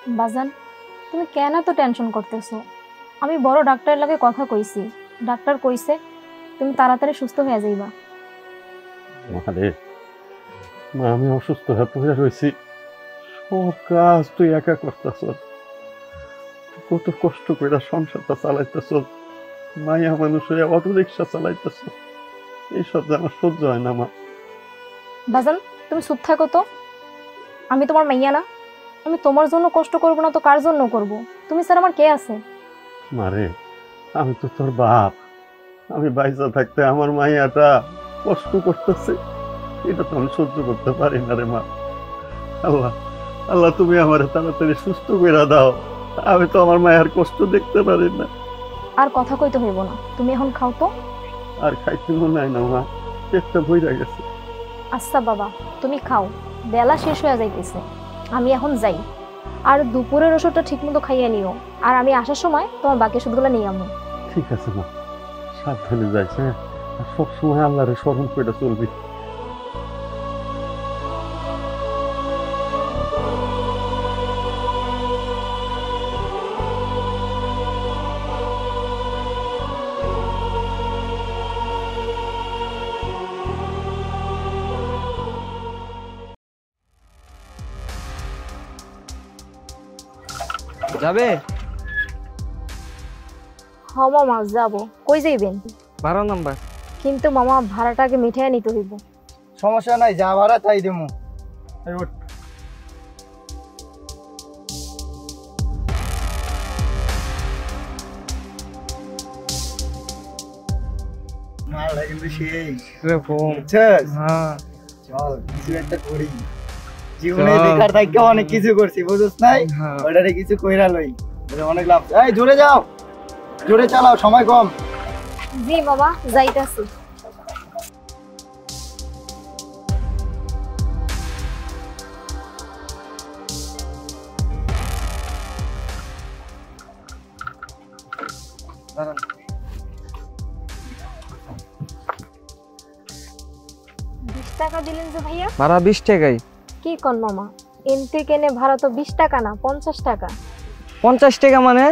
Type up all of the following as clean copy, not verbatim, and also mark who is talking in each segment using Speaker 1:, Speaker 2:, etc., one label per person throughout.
Speaker 1: বাজান, তুমি কেন এত টেনশন করতেছো? আমি বড় ডাক্তারের লাগে কথা কইছি, ডাক্তার কইছে তুমি তাড়াতাড়ি সুস্থ হয়ে যাইবা।
Speaker 2: মারে মা, আমি অসুস্থ হয়ে পড়ে রয়েছি, সব কাজ তুই একা করতেছ, কত কষ্ট করে সংসারটা চালাইতেছ, মায়া মানুষ হয়ে অটো রিক্সা চালাইতেছ, এইসব যেন সহ্য হয় না মা।
Speaker 1: বাজান, তুমি চুপ থাকো তো। আমি তোমার মাইয়া না? আমি তোমার জন্য কষ্ট করবো না তো কার জন্য করব? তুমি স্যার আমার কে আছে?
Speaker 2: মারে, আমি তো তোর বাপ, আমি বাইসা থাকতে আমার মাইয়াটা কষ্ট করতেছে, এটা তো আমি সহ্য করতে পারি না রে মা। আল্লাহ আল্লাহ, তুমি আমার তাড়াতাড়ি সুস্থ করে দাও, আমি তো আমার মায়ের কষ্ট দেখতে পারি না।
Speaker 1: আর কথা কইতে হইব না, তুমি এখন খাও তো।
Speaker 2: আর খাইতে মনে হয় না মা, পেটটা বইরা গেছে।
Speaker 1: আচ্ছা বাবা, তুমি খাও, বেলা শেষ হয়ে যাইতেছে, আমি এখন যাই। আর দুপুরের ওষুধটা ঠিক মতো খাইয়ে নিও, আর আমি আসার সময় তোমার বাকি ওষুধগুলো নিয়ে আমো।
Speaker 2: ঠিক আছে মা, সাবধানে যাইস, হ্যাঁ, আর সবসময় আল্লাহরে স্মরণ করে চলবি।
Speaker 3: যাবে?
Speaker 1: হ মামা, যাবো। কই যাইবেন?
Speaker 3: 12 নাম্বার।
Speaker 1: কিন্তু মামা, ভাড়াটাকে মিঠাই নিতে হইব।
Speaker 3: সমস্যা নাই, যা ভাড়া তাই দেবো। মালটা কিন্তু সেই চল কিছু একটা করি, জীবনে বেকার থাকতে অনেক কিছু করছি, বুঝছ নাই? ওটারে কিছু কইরা লই, অনেক লাভ। এই জোরে যাও, জোরে চালাও, সময় কম।
Speaker 1: জি বাবা, যাইতাছি। টাকা দিলেন যে ভাইয়া?
Speaker 3: ভাড়া 20 টাকাই।
Speaker 1: কি কোন মামা, এনতে কেনে ভাড়া তো 20 টাকা না 50 টাকা।
Speaker 3: 50 টাকা মানে?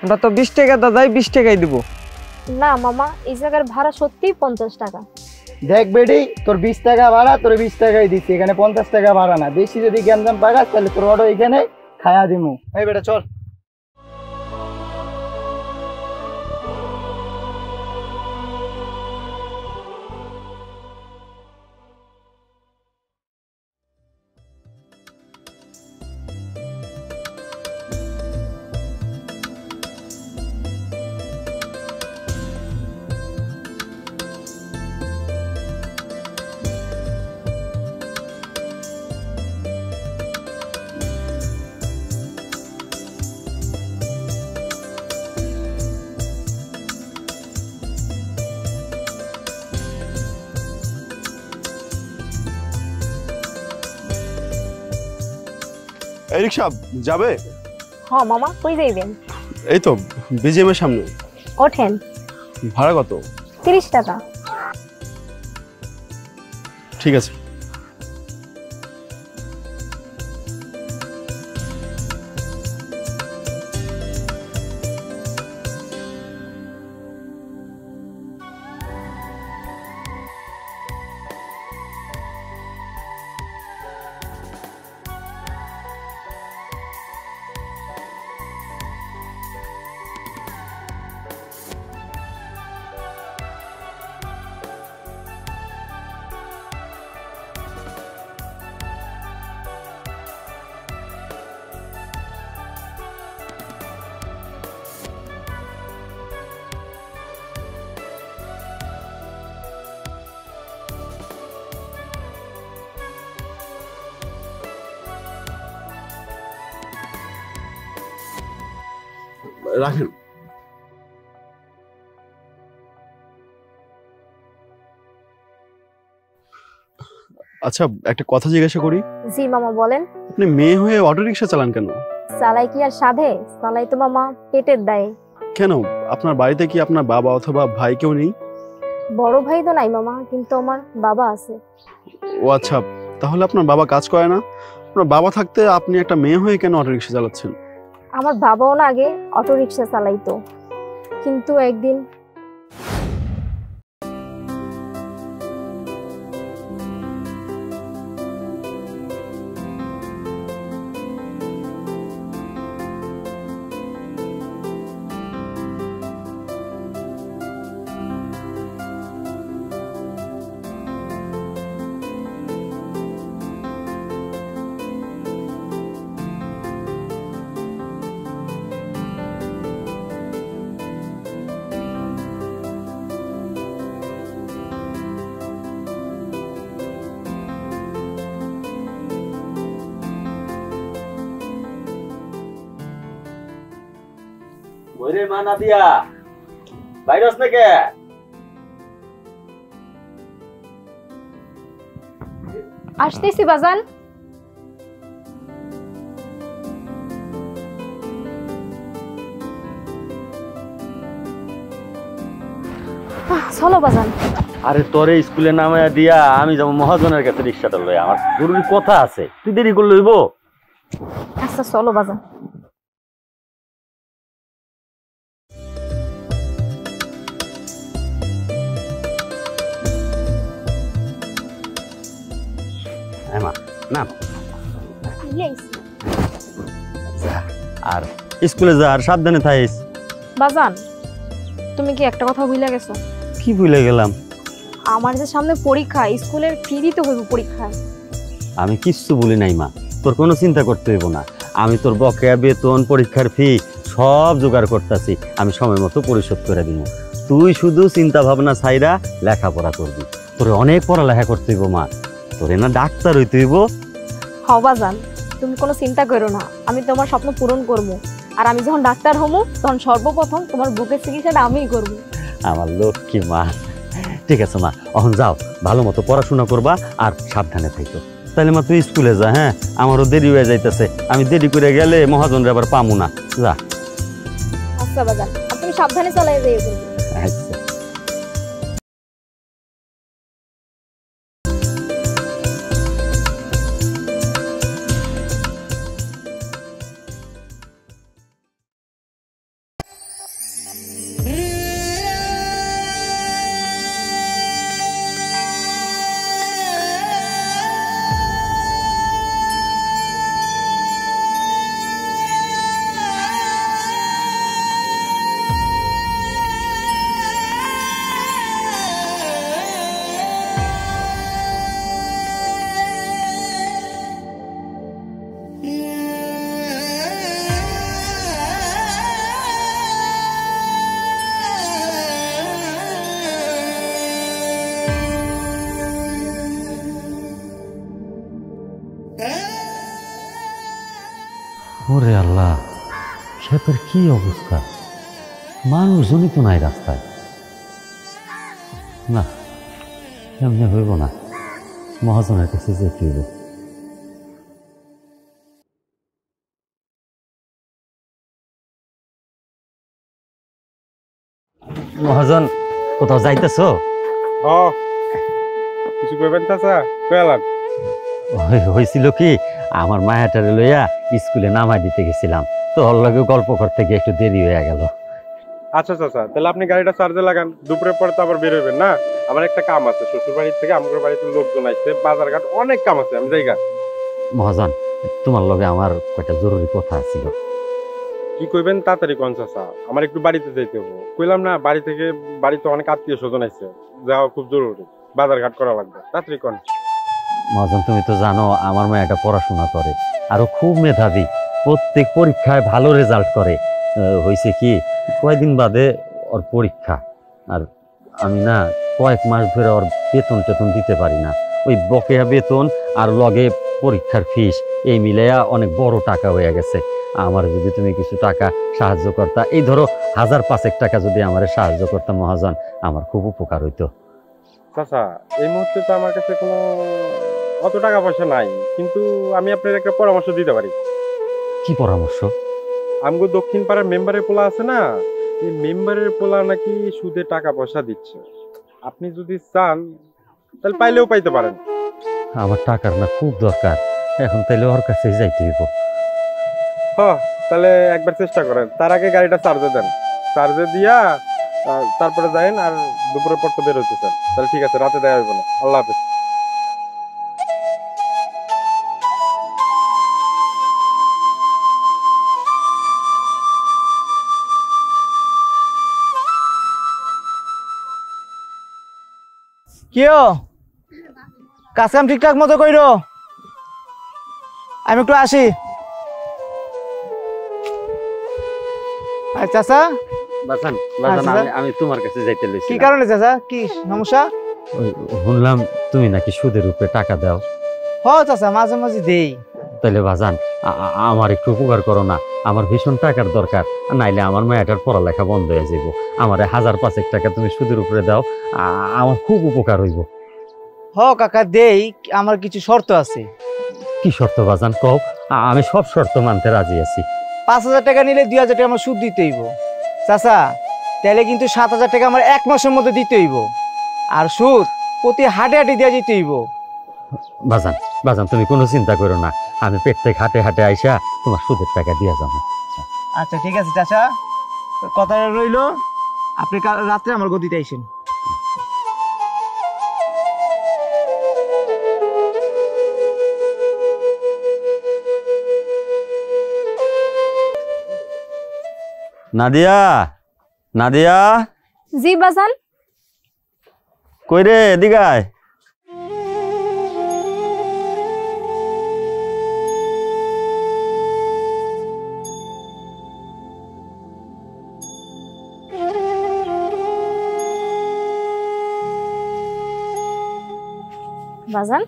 Speaker 3: আমরা তো 20 টাকা দাদাই 20 টাকাই দিব।
Speaker 1: না মামা, এই জায়গার ভাড়া সত্যিই 50 টাকা।
Speaker 3: দেখ বেডি, তোর 20 টাকা ভাড়া, তোর 20 টাকাই দিচ্ছি, এখানে 50 টাকা ভাড়া না। বেশি যদি জ্ঞানজাম পাগাস তাহলে তোর অটো এখানে খায়া দিমু। এই বেটা চল।
Speaker 4: এই রিক্সা যাবে?
Speaker 1: হ্যাঁ মামা, কই যাইবেন?
Speaker 4: এই তো বিজিএম এর সামনে।
Speaker 1: ওঠেন।
Speaker 4: ভাড়া কত?
Speaker 1: 30 টাকা।
Speaker 4: ঠিক আছে। রাখেন। আচ্ছা, একটা কথা জিজ্ঞাসা করি।
Speaker 1: জি মামা, বলেন।
Speaker 4: আপনি মেয়ে হয়ে অটো রিক্সা চালান কেন?
Speaker 1: চালাই কি আর সাধে? চালাই তো মামা পেটের দায়ে।
Speaker 4: কেন, আপনার বাড়িতে কি আপনার বাবা অথবা ভাই কেউ নেই?
Speaker 1: বড় ভাই তো নাই মামা, কিন্তু আমার বাবা আছে।
Speaker 4: ও আচ্ছা, তাহলে আপনার বাবা কাজ করে না? আপনার বাবা থাকতে আপনি একটা মেয়ে হয়ে কেন অটো রিক্সা চালাচ্ছেন?
Speaker 1: আমার বাবাও না আগে অটো রিক্সা চালাইতো, কিন্তু একদিন
Speaker 5: ওরে মা নাদিয়া, ভাইরাস নাকি?
Speaker 1: আসতেছি বাজান। চলো বাজান।
Speaker 5: আরে তোরে স্কুলে নামায়া দিয়া আমি যাবো মহাজনের কাছে রিক্সাটা লই, আমার জরুরি কথা আছে, তুই দেরি করে লইব।
Speaker 1: আচ্ছা চলো বাজান।
Speaker 5: মা না আর স্কুলে যা, আর সাবধানে থাইস।
Speaker 1: বাজান, তুমি কি একটা কথা ভুলে গেছো?
Speaker 5: কি ভুলে গেলাম?
Speaker 1: আমার যে সামনে পরীক্ষা, স্কুলের ফি দিতে হইব পরীক্ষায়।
Speaker 5: আমি কিচ্ছু বলি নাই মা, তোর কোনো চিন্তা করতে হইব না। আমি তোর বকেয়া বেতন, পরীক্ষার ফি সব জোগাড় করতেছি, আমি সময় মতো পরিশোধ করে দিব। তুই শুধু চিন্তা ভাবনা ছাইরা লেখাপড়া করবি, তোর অনেক পড়ালেখা করতে হইব মা, তোর না ডাক্তার হইতে হইব।
Speaker 1: হ বাজান, তুমি কোনো চিন্তা করো না, আমি তোমার স্বপ্ন পূরণ করবো। আর আমি যখন ডাক্তার হবো তখন সর্বপ্রথম তোমার বুকের চিকিৎসাটা আমিই করবো।
Speaker 5: আমার লক্ষ্মী মা। ঠিক আছে মা, এখন যাও, ভালো মতো পড়াশোনা করবা আর সাবধানে থাকো। তাহলে মা তুই স্কুলে যা। হ্যাঁ, আমারও দেরি হয়ে যাইতেছে, আমি দেরি করে গেলে মহাজনরে আবার পামু না। যা।
Speaker 1: আচ্ছা বাজান, আর তুমি সাবধানে চালাই যাই।
Speaker 5: আচ্ছা। ওরে আল্লাহ, ক্ষেতের কি অবস্থা, মানুষজনই তো নাই রাস্তায়। না, এমনি হইব না, মহাজনের কাছে যেতে হইব। মহাজন, কোথাও যাইতেছ?
Speaker 2: কিছু করবেন চাচা? কয়ালাম
Speaker 5: হয়েছিল কি, আমার মায়াটারে লইয়া স্কুলে নামাই দিতে গেছিলাম, তো ওর লগে গল্প করতে গিয়ে একটু দেরি হয়ে গেল।
Speaker 2: আচ্ছা চাচা, তাহলে আপনি গাড়িটা চার্জে লাগান, দুপুরের পরে তো আবার বের হইবেন না। আমার একটা কাম আছে, শ্বশুর বাড়ির থেকে আমার বাড়িতে লোকজন আসছে, বাজার ঘাট অনেক কাম আছে, আমি যাইগা।
Speaker 5: মহাজন, তোমার লগে আমার কয়টা জরুরি কথা ছিল।
Speaker 2: কি কইবেন তাড়াতাড়ি কোন চাচা, আমার একটু বাড়িতে যাইতে হবে। কইলাম না, বাড়ি থেকে বাড়িতে অনেক আত্মীয় স্বজন আসছে, যাওয়া খুব জরুরি, বাজার ঘাট করা লাগবে, তাড়াতাড়ি কোন।
Speaker 5: মহাজন, তুমি তো জানো আমার মেয়েটা পড়াশোনা করে, আরো খুব মেধাবী, প্রত্যেক পরীক্ষায় ভালো রেজাল্ট করে। হয়েছে কি, কয়েকদিন বাদে ওর পরীক্ষা, আর আমি না কয়েক মাস ধরে ওর বেতন টেতন দিতে পারি না। ওই বকেয়া বেতন আর লগে পরীক্ষার ফিস, এই মিলাইয়া অনেক বড় টাকা হয়ে গেছে। আমার যদি তুমি কিছু টাকা সাহায্য করতা, এই ধরো 1000-500 টাকা যদি আমার সাহায্য করতাম মহাজন, আমার খুব উপকার হইতো।
Speaker 2: চাচা, এই মুহূর্তে তো আমার কাছে কোনো অত টাকা পয়সা নাই, কিন্তু আমি আপনার একটা পরামর্শ দিতে পারি।
Speaker 5: কি পরামর্শ?
Speaker 2: আমগো দক্ষিণ পাড়ার মেম্বারের পোলা আছে না, এই মেম্বারের পোলা নাকি সুদে টাকা পয়সা দিচ্ছে। আপনি যদি চান তাহলে পাইলেও পাইতে পারেন।
Speaker 5: আমার টাকার না খুব দরকার, এখন তাইলে ওর কাছেই যাইতে হইব।
Speaker 6: তাহলে একবার চেষ্টা করেন, তার আগে গাড়িটা চার্জে দেন, চার্জে দিয়া তারপরে যাইন। আর দুপুরের পর তো বের হইতে চান, তাহলে ঠিক আছে, রাতে দেওয়া হইব না। আল্লাহ হাফেজ।
Speaker 3: কিও কাজ কাম ঠিকঠাক মতো কইরো, আমি একটু আসি। আচ্ছা চাচা,
Speaker 5: বাজান
Speaker 3: আচ্ছা।
Speaker 5: আমি তোমার কাছে যাইতে লইছি।
Speaker 3: কি কারণে চাচা, কি সমস্যা?
Speaker 5: শুনলাম তুমি নাকি সুদের উপরে টাকা দাও।
Speaker 3: হ চাচা, মাঝে মাঝে দেই।
Speaker 5: তাইলে বাজান আমার একটু উপকার করো না, আমার ভীষণ টাকার দরকার, নাইলে আমার মেয়েটার পড়ালেখা বন্ধ হয়ে যাইব। আমার 1000-5 টাকা তুমি সুদের উপরে দাও, আমার খুব উপকার হইব।
Speaker 3: হ কাকা দেই, আমার কিছু শর্ত আছে।
Speaker 5: কি শর্ত বাজান কও? আমি সব শর্ত মানতে রাজি আছি।
Speaker 3: 5000 টাকা নিলে 2000 টাকা আমার সুদ দিতে হইব চাচা, তাহলে কিন্তু 7000 টাকা আমার 1 মাসের মধ্যে দিতে হইব। আর সুদ প্রতি হাটে হাটে দিয়ে দিতে হইব।
Speaker 5: বাজান তুমি কোনো চিন্তা করো না, আমি প্রত্যেক হাটে হাটে আইসা তোমার সুদের টাকা দিয়া যাবো।
Speaker 3: আচ্ছা ঠিক আছে চাচা, কথা রইলো, আপনি কাল রাত্রে আমার গদিতে আইসেন।
Speaker 5: নাদিয়া, নাদিয়া,
Speaker 1: জি বাজান।
Speaker 5: কই রে, এদিকে আয়।
Speaker 1: বাজান।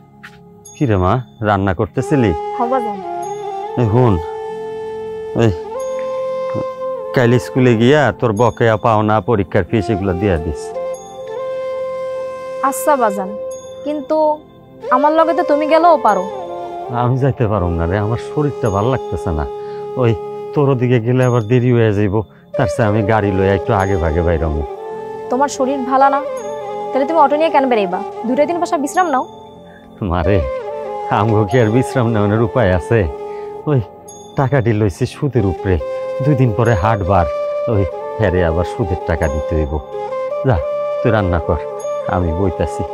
Speaker 5: কি রে মা, রান্না করতেছিলি?
Speaker 1: হ বাজান।
Speaker 5: হুন, ওই কাল স্কুলে গিয়া তোর বকেয়া পাওনা পরীক্ষার ফিস এগুলো দিয়া দিস।
Speaker 1: আচ্ছা বাজান, কিন্তু আমার লগে তো তুমি গেলেও পারো।
Speaker 5: আমি যাইতে পারব না রে, আমার শরীরটা ভালো লাগতেছে না। ওই তোর ওদিকে গেলে আবার দেরি হয়ে যাইব, তার চেয়ে আমি গাড়ি লইয়া একটু আগে ভাগে বাইরমু।
Speaker 1: তোমার শরীর ভালো না, তাহলে তুমি অটো নিয়ে কেন বেরাইবা? 2 দিন বাসা বিশ্রাম নাও।
Speaker 5: মারে আমগো কি আর বিশ্রাম নেওয়ার উপায় আছে? ওই টাকাটি লইছি সুদের উপরে, 2 দিন পরে হাটবার, ওই হেরে আবার সুদের টাকা দিতে হইব। যা তুই রান্না কর, আমি বইতাছি।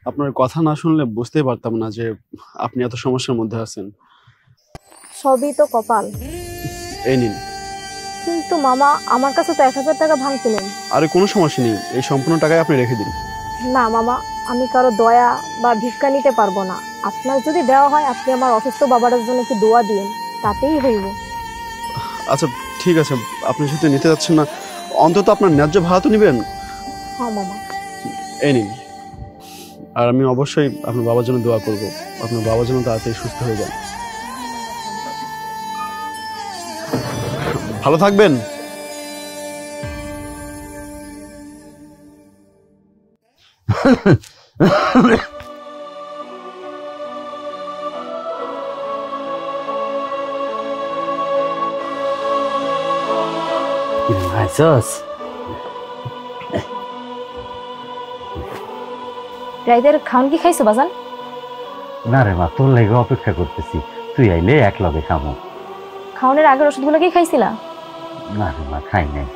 Speaker 4: আপনার কথা না শুনলে বুঝতেই পারতাম না যে আপনি এত সমস্যার মধ্যে আছেন।
Speaker 1: সবই তো কপাল।
Speaker 4: এই নিন।
Speaker 1: কিন্তু মামা, আমার কাছে তো 1000 টাকা ভাঙতে নেই।
Speaker 4: আরে কোনো সমস্যা নেই, এই সম্পূর্ণ টাকাই আপনি রেখে দিন।
Speaker 1: না মামা, আমি কারো দয়া বা ভিক্ষা নিতে পারবো না। আপনার যদি দেওয়া হয়, আপনি আমার অসুস্থ বাবাটার জন্য একটু দোয়া দিন, তাতেই হইব।
Speaker 4: আচ্ছা ঠিক আছে, আপনি যদি নিতে যাচ্ছেন না, অন্তত আপনার ন্যায্য ভাড়া তো নেবেন।
Speaker 1: হ্যাঁ মামা।
Speaker 4: এই নিন। আর আমি অবশ্যই আপনার বাবার জন্য দোয়া করব, আপনার বাবার জন্য তাড়াতাড়ি সুস্থ হয়ে যান। ভালো থাকবেন।
Speaker 1: রাইদের খাওন কি খাইছো বাজান?
Speaker 5: না রে মা, তোর লাগে অপেক্ষা করতেছি, তুই আইলে এক লগে খামো।
Speaker 1: খাওনের আগের ওষুধগুলো কি খাইছিলা?
Speaker 5: না রে মা, খাই নাই।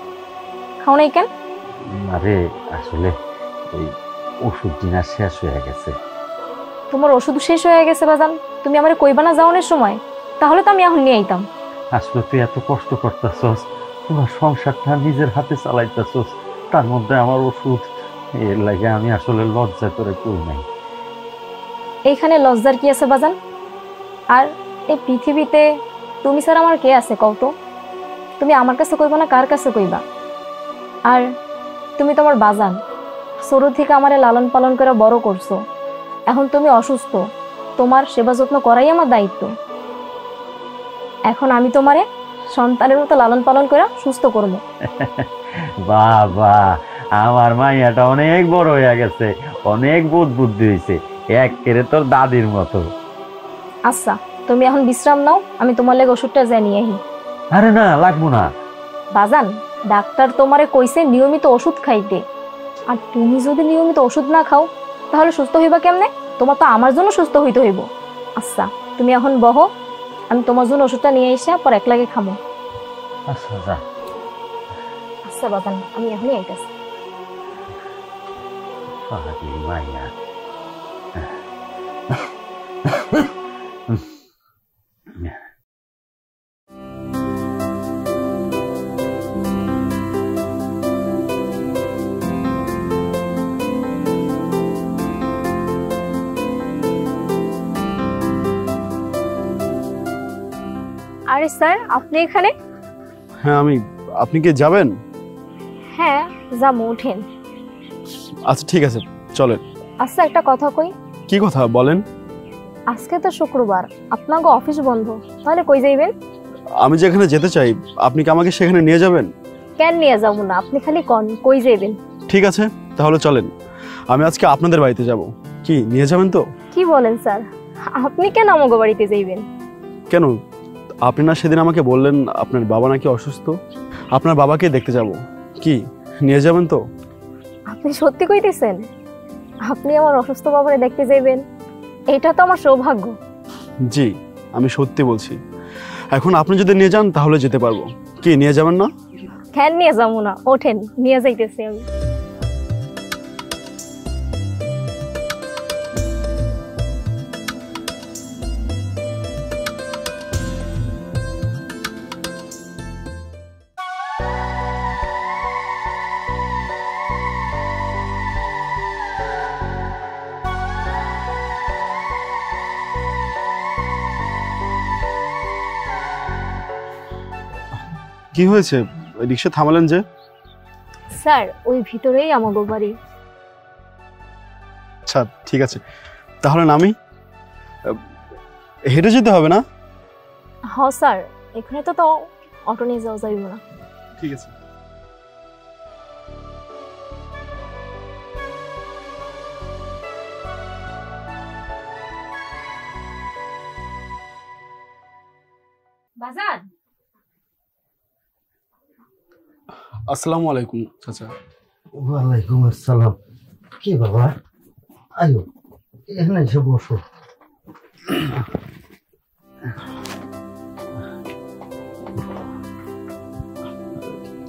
Speaker 1: খাও নাই কেন?
Speaker 5: আরে আসলে ওই ওষুধ দিনা শেষ হয়ে গেছে।
Speaker 1: তোমার ওষুধ শেষ হয়ে গেছে বাজান? তুমি আমার কইবা না যাওনের সময়? তাহলে তো আমি এখন নিয়ে আইতাম।
Speaker 5: আসলে তুই এত কষ্ট করতেছস, তোমার সংসারটা নিজের হাতে চালাইতেছস, তার মধ্যে আমার ওষুধ, এর লাগে আমি আসলে লজ্জা করে কই নাই।
Speaker 1: এইখানে লজ্জার কি আছে বাজান? আর এই পৃথিবীতে তুমি ছাড়া আমার কে আছে কও তো? তুমি আমার কাছে কইবা না কার কাছে কইবা? আর তুমি তোমার বাজান, ছোট থেকে আমারে লালন পালন করে বড় করছো। এখন তুমি অসুস্থ, তোমার সেবা যত্ন করাই আমার দায়িত্ব। এখন আমি তোমারে সন্তানের মতো লালন পালন করে সুস্থ করবো।
Speaker 5: বাবা, আমার মাইয়াটা অনেক বড় হয়ে গেছে, অনেক বোধ বুদ্ধি হয়েছে, একেবারে তোর দাদির মতো।
Speaker 1: আচ্ছা, তুমি এখন বিশ্রাম নাও, আমি তোমার লেগে ওষুধটা জানিয়ে আহি।
Speaker 5: আরে না, লাগবো না।
Speaker 1: বাজান, ডাক্তার তোমারে কইছে নিয়মিত ওষুধ খাইতে। আর তুমি যদি নিয়মিত ওষুধ না খাও তাহলে সুস্থ হইবা কেমনে? তোমার তো আমার জন্য সুস্থ হইতে হইব। আচ্ছা, তুমি এখন বহো, আমি তোমার জন্য ওষুধটা নিয়ে এসে পর একলাগে খামো।
Speaker 5: আচ্ছা যা।
Speaker 1: আচ্ছা বাজান, আমি এখনই আইতাছি।
Speaker 5: পাগলি মাইয়া।
Speaker 1: আরে স্যার, আপনি এখানে?
Speaker 4: হ্যাঁ আমি। আপনি কি যাবেন?
Speaker 1: হ্যাঁ যাবো, উঠেন।
Speaker 4: আচ্ছা ঠিক আছে, চলেন।
Speaker 1: আচ্ছা, একটা কথা কই।
Speaker 4: কি কথা বলেন?
Speaker 1: আজকে তো শুক্রবার, আপনাকে অফিস বন্ধ, তাহলে কই যাইবেন?
Speaker 4: আমি যেখানে যেতে চাই আপনি কি আমাকে সেখানে নিয়ে যাবেন?
Speaker 1: কেন নিয়ে যাবো না, আপনি খালি কন কই যাইবেন।
Speaker 4: ঠিক আছে, তাহলে চলেন। আমি আজকে আপনাদের বাড়িতে যাব। কি নিয়ে যাবেন তো?
Speaker 1: কি বলেন স্যার, আপনি কেন আমাকে বাড়িতে যাইবেন?
Speaker 4: কেন? আপনি না সেদিন আমাকে বললেন আপনার বাবা নাকি অসুস্থ, আপনার বাবাকে দেখতে যাব। কি নিয়ে যাবেন তো?
Speaker 1: আপনি সত্যি কইতেছেন আপনি আমার অসুস্থ বাবারে দেখতে যাইবেন? এটা তো আমার সৌভাগ্য।
Speaker 4: জি, আমি সত্যি বলছি। এখন আপনি যদি নিয়ে যান তাহলে যেতে পারবো। কি নিয়ে যাবেন না?
Speaker 1: কেন নিয়ে যাবো না, ওঠেন, নিয়ে যাইতেছি আমি।
Speaker 4: কি হয়েছে, রিক্সা থামালেন যে?
Speaker 1: স্যার, ওই ভিতরেই আমাগো বাড়ি।
Speaker 4: আচ্ছা ঠিক আছে, তাহলে নামি। হেঁটে যেতে হবে না?
Speaker 1: হ স্যার, এখানে তো অটো নিয়ে যাওয়া যাইব না।
Speaker 4: ঠিক আছে।
Speaker 1: বাজার।
Speaker 4: আসসালামু আলাইকুম চাচা।
Speaker 2: ওয়ালাইকুম আসসালাম। কি বাবা, আয়ো এখানে এসে বসো।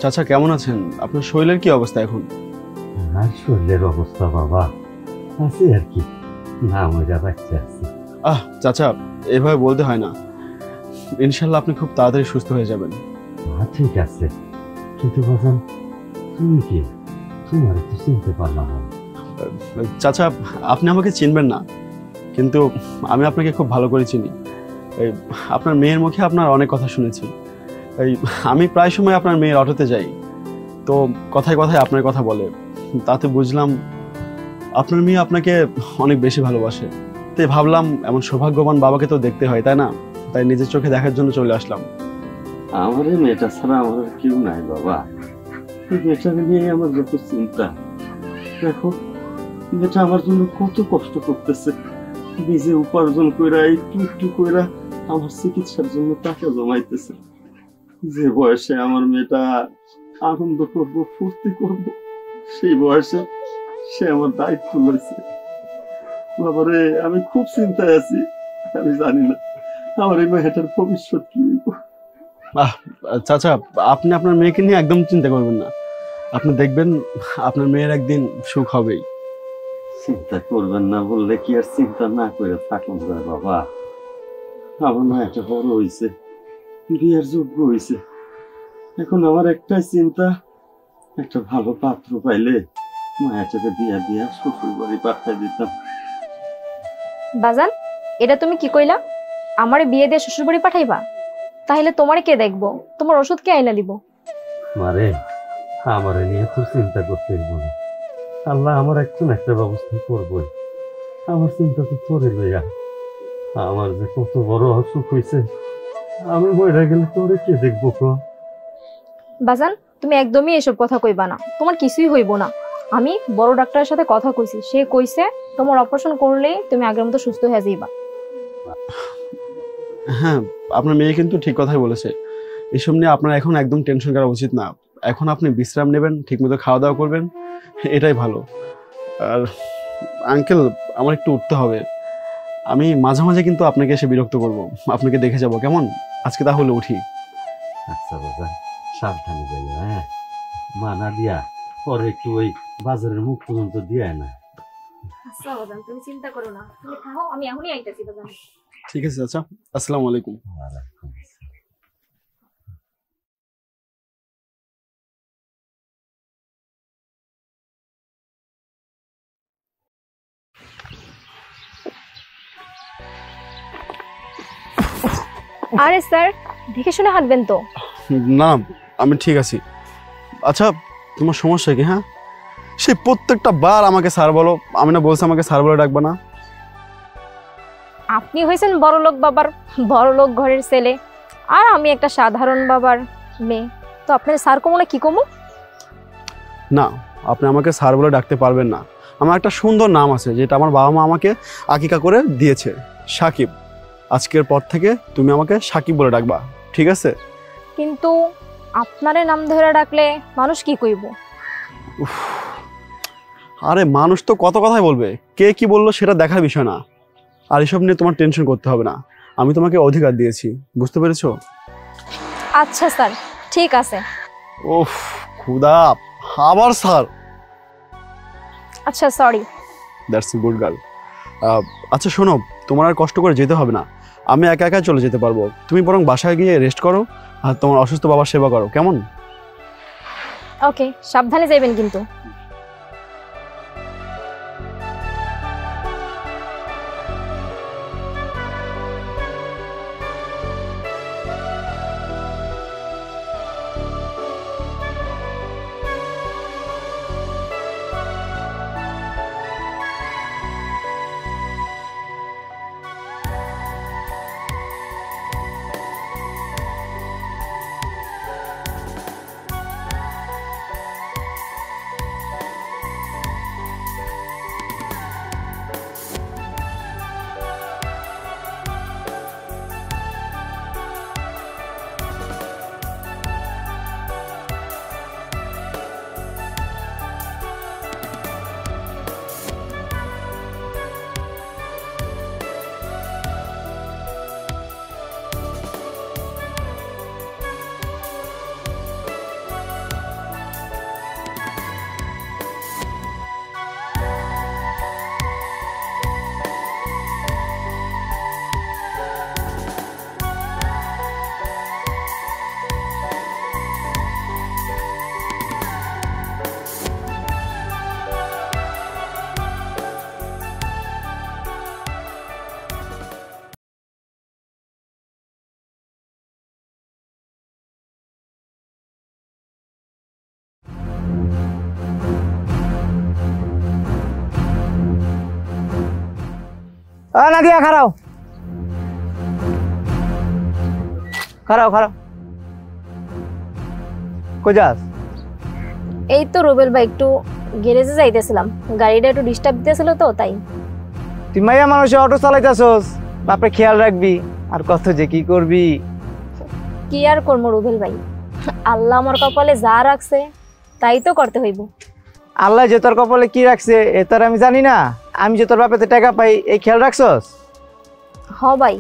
Speaker 4: চাচা কেমন আছেন? আপনার শরীরের কি অবস্থা এখন?
Speaker 5: আর শরীরের অবস্থা বাবা আছে আর কি, না মজা পাচ্ছে আছি।
Speaker 4: চাচা এভাবে বলতে হয় না। ইনশাল্লাহ আপনি খুব তাড়াতাড়ি সুস্থ হয়ে যাবেন।
Speaker 5: ঠিক আছে, কিন্তু বাজান তুমি কি? তোমার তো চিনতে পারলাম না।
Speaker 4: চাচা আপনি আমাকে চিনবেন না, কিন্তু আমি আপনাকে খুব ভালো করে চিনি। এই আপনার মেয়ের মুখে আপনার অনেক কথা শুনেছি। এই আমি প্রায় সময় আপনার মেয়ের অটোতে যাই, তো কথায় কথায় আপনার কথা বলে, তাতে বুঝলাম আপনার মেয়ে আপনাকে অনেক বেশি ভালোবাসে। তাই ভাবলাম এমন সৌভাগ্যবান বাবাকে তো দেখতে হয়, তাই না? তাই নিজের চোখে দেখার জন্য চলে আসলাম।
Speaker 5: আমার এই মেয়েটা ছাড়া আমার আর কেউ নাই বাবা। এই মেয়েটাকে নিয়ে আমার যত চিন্তা। দেখো মেয়েটা আমার জন্য কত কষ্ট করতেছে, নিজে উপার্জন কইরা একটু একটু কইরা আমার চিকিৎসার জন্য টাকা জমাইতেছে। যে বয়সে আমার মেয়েটা আনন্দ করবো, ফুর্তি করবো, সেই বয়সে সে আমার দায়িত্ব লইছে। বাবারে আমি খুব চিন্তায় আছি, আমি জানি না আমার এই মেয়েটার ভবিষ্যৎ কি হইব।
Speaker 4: চাচা আপনি আপনার মেয়েকে নিয়ে একদম চিন্তা করবেন না। আপনি দেখবেন আপনার মেয়ের একদিন সুখ হবেই।
Speaker 5: চিন্তা করবেন না বললে কি আর চিন্তা না করে থাকুন বাবা? আমার মেয়েটা বড় হয়েছে, বিয়ের যোগ্য হয়েছে। এখন আমার একটাই চিন্তা, একটা ভালো পাত্র পাইলে মায়াটাকে দিয়া দিয়া শ্বশুর বাড়ি পাঠাই দিতাম।
Speaker 1: বাজান, এটা তুমি কি কইলা? আমারে বিয়ে দিয়ে শ্বশুর বাড়ি পাঠাইবা? তাহলে তোমারে কে দেখবো? তোমার ওষুধ কে আইনা দিব?
Speaker 5: মারে, আমার নিয়ে তো চিন্তা করতে মনে, আল্লাহ আমার একজন একটা ব্যবস্থা করবই। আমার চিন্তা তো তোরে লইয়া। আমার যে কত বড় অসুখ হয়েছে, আমি মরে গেলে তোরে কে দেখবো?
Speaker 1: বাজান, তুমি একদমই এসব কথা কইবা না, তোমার কিছুই হইব না। আমি বড় ডাক্তারের সাথে কথা কইছি, সে কইছে তোমার অপারেশন করলেই তুমি আগের মতো সুস্থ হয়ে যাইবা।
Speaker 4: হ্যাঁ, আপনার মেয়ে কিন্তু ঠিক কথাই বলেছে। এসব নিয়ে আপনার এখন একদম টেনশন করা উচিত না। এখন আপনি বিশ্রাম নেবেন, ঠিকমতো খাওয়া দাওয়া করবেন, এটাই ভালো। আর আঙ্কেল, আমার একটু উঠতে হবে। আমি মাঝে মাঝে কিন্তু আপনাকে এসে বিরক্ত করব, আপনাকে দেখে যাব, কেমন? আজকে তাহলে উঠি।
Speaker 5: আচ্ছা বাজান, সাবধানে যাই। হ্যাঁ, মানা দিয়া পরে একটু ওই বাজারের মুখ পর্যন্ত দিয়ে না।
Speaker 1: আচ্ছা বাজান, তুমি চিন্তা করো না, তুমি থাকো, আমি এখনই আইতাছি বাজান।
Speaker 4: ঠিক আছে আচ্ছা, আসসালামু আলাইকুম।
Speaker 1: আরে স্যার, দেখে শুনে হাঁটবেন তো।
Speaker 4: না, আমি ঠিক আছি। আচ্ছা, তোমার সমস্যা কি? হ্যাঁ, সে প্রত্যেকটা বার আমাকে স্যার বলো, আমি না বলছি আমাকে স্যার বলে ডাকবা না?
Speaker 1: আপনি হয়েছেন বড়লোক বাবার বড়লোক ঘরের ছেলে, আর আমি একটা সাধারণ বাবার মেয়ে, তো আপনার স্যার কমো না কি কমো?
Speaker 4: না, আপনি আমাকে স্যার বলে ডাকতে পারবেন না। আমার একটা সুন্দর নাম আছে, যেটা আমার বাবা মা আমাকে আকিকা করে দিয়েছে, সাকিব। আজকের পর থেকে তুমি আমাকে সাকিব বলে ডাকবা, ঠিক আছে?
Speaker 1: কিন্তু আপনারে নাম ধরে ডাকলে মানুষ কি কইব?
Speaker 4: আরে মানুষ তো কত কথাই বলবে, কে কি বললো সেটা দেখার বিষয় না। আর এসব নিয়ে তোমার টেনশন করতে হবে না, আমি তোমাকে অধিকার দিয়েছি, বুঝতে পেরেছো?
Speaker 1: আচ্ছা স্যার, ঠিক আছে।
Speaker 4: ওফ খুদা, আবার স্যার।
Speaker 1: আচ্ছা, sorry.
Speaker 4: That's a good girl. আচ্ছা শোনো, তোমার আর কষ্ট করে যেতে হবে না, আমি একা একা চলে যেতে পারবো। তুমি বরং বাসায় গিয়ে রেস্ট করো আর তোমার অসুস্থ বাবার সেবা করো, কেমন?
Speaker 1: ওকে, সাবধানে যাবেন কিন্তু।
Speaker 3: নাদিয়া, খারাও খারাও খারাও। কই যাস?
Speaker 1: এই তো রুবেল ভাই, একটু গ্যারেজে যাইতেছিলাম, গাড়িটা একটু ডিস্টার্ব দিতেছিল তো তাই।
Speaker 3: তুই মাইয়া মানুষে অটো চালাইতেছস, বাপরে খেয়াল রাখবি। আর কত যে কি করবি?
Speaker 1: কি আর করবো রুবেল ভাই, আল্লাহ আমার কপালে যা রাখছে তাই তো করতে হইব।
Speaker 3: আল্লাহ যে তোর কপালে কি রাখছে এ তোর আমি জানি না। আমি যে তোর বাপেতে টাকা পাই এই খেয়াল রাখছস?
Speaker 1: হ ভাই,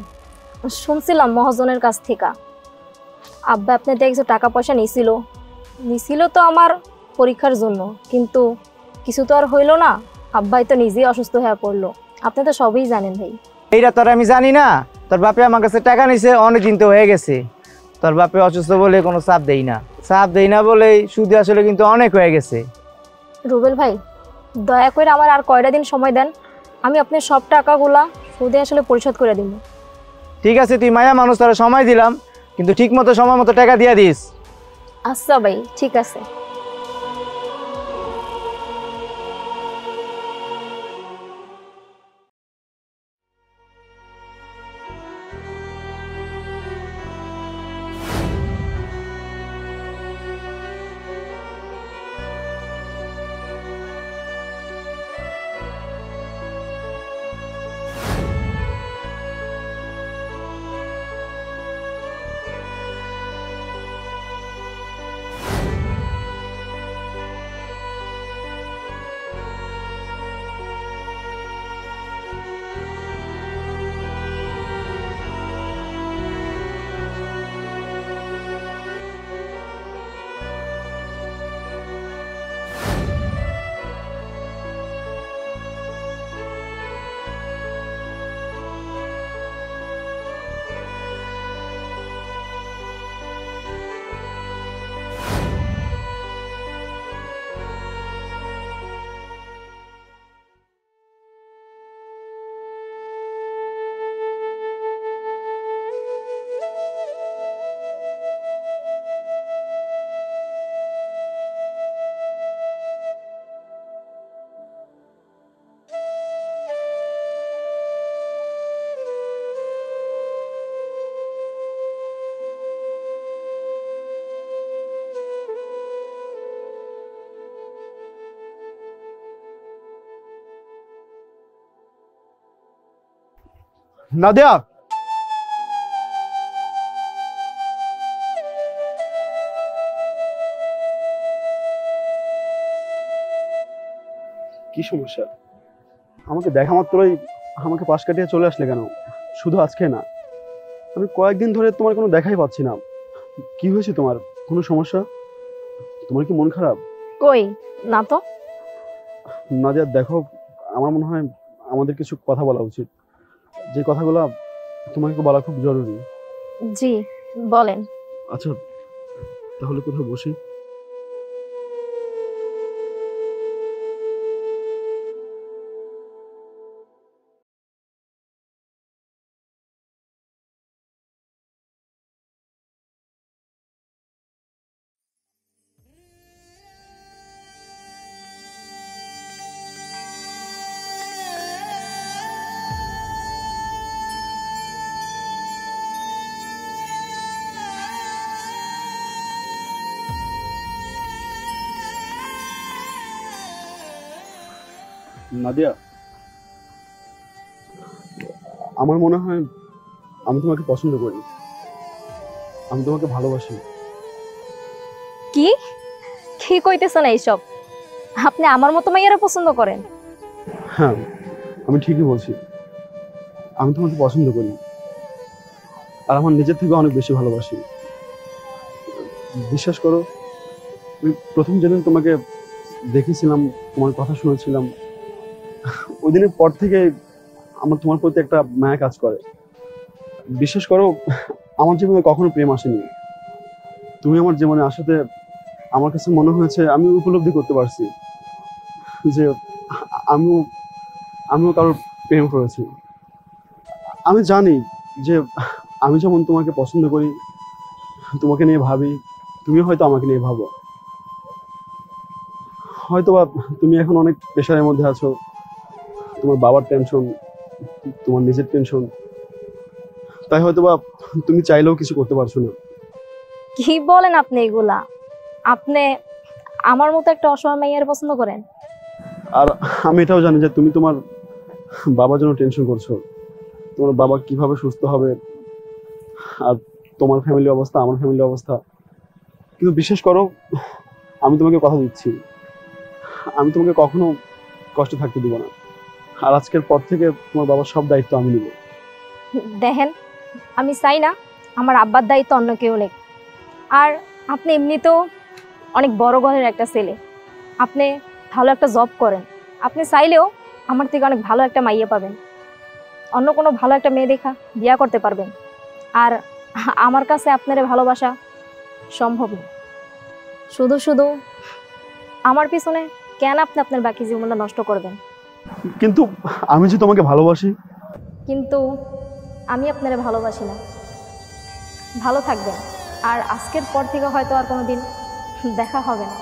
Speaker 1: শুনছিলাম মহাজনের কাছ থেকে আব্বা আপনার কিছু টাকা পয়সা নিছিল তো আমার পরীক্ষার জন্য, কিন্তু কিছু তো আর হইল না। আব্বাই তো নিজেই অসুস্থ হয়ে পড়লো, আপনি তো সবই জানেন ভাই।
Speaker 3: এইটা তোর আমি জানি না? তোর বাপে আমার কাছে টাকা নিছে, অনেকদিন তো হয়ে গেছে। তোর বাপে অসুস্থ বলে কোনো চাপ দেই না বলে সুদে আসলে কিন্তু অনেক হয়ে গেছে।
Speaker 1: রুবেল ভাই, দয়া করে আমার আর কয়টা দিন সময় দেন, আমি আপনার সব টাকাগুলা সুদে আসলে পরিশোধ করে দিব।
Speaker 3: ঠিক আছে, তুই মায়া মানুষ, তোরা সময় দিলাম, কিন্তু ঠিক মতো সময় মতো টাকা দিয়ে দিস।
Speaker 1: আচ্ছা ভাই, ঠিক আছে।
Speaker 4: নাদিয়া, কি সমস্যা? আমাকে দেখা মাত্রই আমাকে পাশ কাটিয়ে চলে আসলে কেন? শুধু আজকে না, আমি কয়েকদিন ধরে তোমার কোনো দেখাই পাচ্ছি না। কি হয়েছে তোমার? কোনো সমস্যা? তোমার কি মন খারাপ?
Speaker 1: কই না তো।
Speaker 4: নাদিয়া দেখো, আমার মনে হয় আমাদের কিছু কথা বলা উচিত, যে কথাগুলো তোমাকে বলা খুব জরুরি।
Speaker 1: জি বলেন।
Speaker 4: আচ্ছা, তাহলে কোথাও বসি। নাদিয়া, আমার মনে হয় আমি তোমাকে পছন্দ করি, আমি তোমাকে ভালোবাসি।
Speaker 1: কি কি কইতেছেন এইসব? আপনি আমার মতো মাইয়ারা পছন্দ করেন?
Speaker 4: হ্যাঁ, আমি ঠিকই বলছি, আমি তোমাকে পছন্দ করি, আর আমার নিজের থেকে অনেক বেশি ভালোবাসি। বিশ্বাস করো, আমি প্রথম যেদিন তোমাকে দেখেছিলাম, তোমার কথা শুনেছিলাম, ওই দিনের পর থেকে আমার তোমার প্রতি একটা মায়া কাজ করে। বিশ্বাস করো, আমার জীবনে কখনো প্রেম আসেনি, তুমি আমার জীবনে আসাতে আমার কাছে মনে হয়েছে, আমি উপলব্ধি করতে পারছি যে আমিও আমিও কারোর প্রেম করেছি। আমি জানি যে আমি যেমন তোমাকে পছন্দ করি, তোমাকে নিয়ে ভাবি, তুমি হয়তো আমাকে নিয়ে ভাবো। হয়তোবা তুমি এখন অনেক প্রেশারের মধ্যে আছো, তোমার বাবার টেনশন, তোমার নিজের টেনশন, তাই হয়তোবা তুমি চাইলেও কিছু করতে পারছো না।
Speaker 1: কি বলেন আপনি এগুলা? আপনি আমার মতো একটা অসহায় মাইয়ার পছন্দ করেন?
Speaker 4: আর আমি এটাও জানি যে তুমি তোমার বাবার জন্য টেনশন করছো, তোমার বাবা কিভাবে সুস্থ হবে, আর তোমার ফ্যামিলি অবস্থা, আমার ফ্যামিলি অবস্থা। কিন্তু বিশ্বাস করো, আমি তোমাকে কথা দিচ্ছি, আমি তোমাকে কখনো কষ্ট থাকতে দিব না। আর আজকের পর থেকে তোমার বাবার সব দায়িত্ব আমি নিব।
Speaker 1: দেখেন, আমি চাই না আমার আব্বার দায়িত্ব অন্য কেউ নেই। আর আপনি এমনিতেও অনেক বড় ঘরের একটা ছেলে, আপনি ভালো একটা জব করেন, আপনি চাইলেও আমার থেকে অনেক ভালো একটা মাইয়া পাবেন, অন্য কোনো ভালো একটা মেয়ে দেখা বিয়া করতে পারবেন। আর আমার কাছে আপনার ভালোবাসা সম্ভব না। শুধু শুধু আমার পিছনে কেন আপনি আপনার বাকি জীবনটা নষ্ট করবেন?
Speaker 4: কিন্তু আমি যে তোমাকে ভালোবাসি।
Speaker 1: কিন্তু আমি আপনারে ভালোবাসি না। ভালো থাকবেন, আর আজকের পর থেকে হয়তো আর কোনোদিন দেখা হবে না।